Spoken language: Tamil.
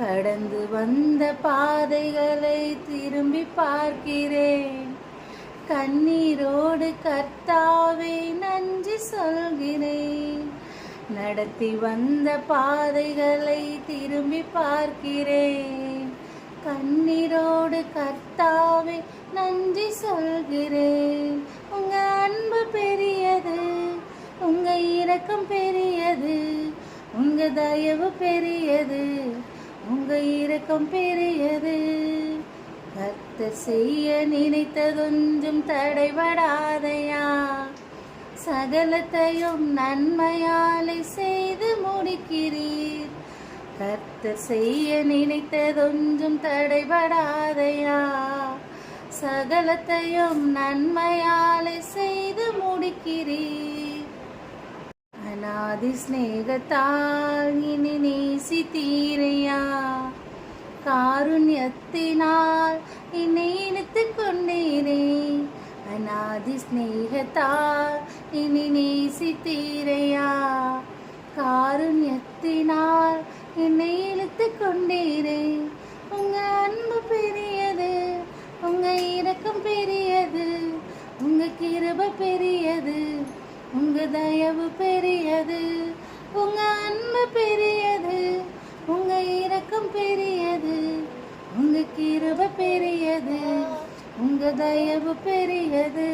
கடந்து வந்த பாதைகளை திரும்பி பார்க்கிறேன். கண்ணீரோடு கர்த்தாவே நன்றி சொல்கிறேன். நடத்தி வந்த பாதைகளை திரும்பி பார்க்கிறேன். கண்ணீரோடு கர்த்தாவே நன்றி சொல்கிறேன். உங்க அன்பு பெரியது, உங்க இரக்கம் பெரியது, உங்க தயவு பெரியது, உங்க இரக்கம் பெரியது. கர்த்தர் செய்ய நினைத்ததொன்றும் தடைபடாதையா, சகலத்தையும் நன்மையாலே செய்து முடிக்கிறீர். கர்த்தர் செய்ய நினைத்ததொன்றும் தடைபடாதையா, சகலத்தையும் நன்மையாலே செய்து முடிக்கிறீர். அநாதி ஸ்நேகத்தால் இனி நேசித்தீரையா, காருண்யத்தினால் என்னை இணைத்துக் கொண்டீரே. அநாதி ஸ்நேகத்தால் இனி நேசித்தீரையா, காருண்யத்தினால் என்னை இழுத்துக் கொண்டீரே. உங்க அன்பு பெரியது, உங்க இரக்கம் பெரியது, உங்க கிருபை பெரியது, உங்க தயவு பெரியது. உங்க அன்பு பெரியது, உங்க இரக்கம் பெரியது, உங்க கிருபை பெரியது, உங்க தயவு பெரியது.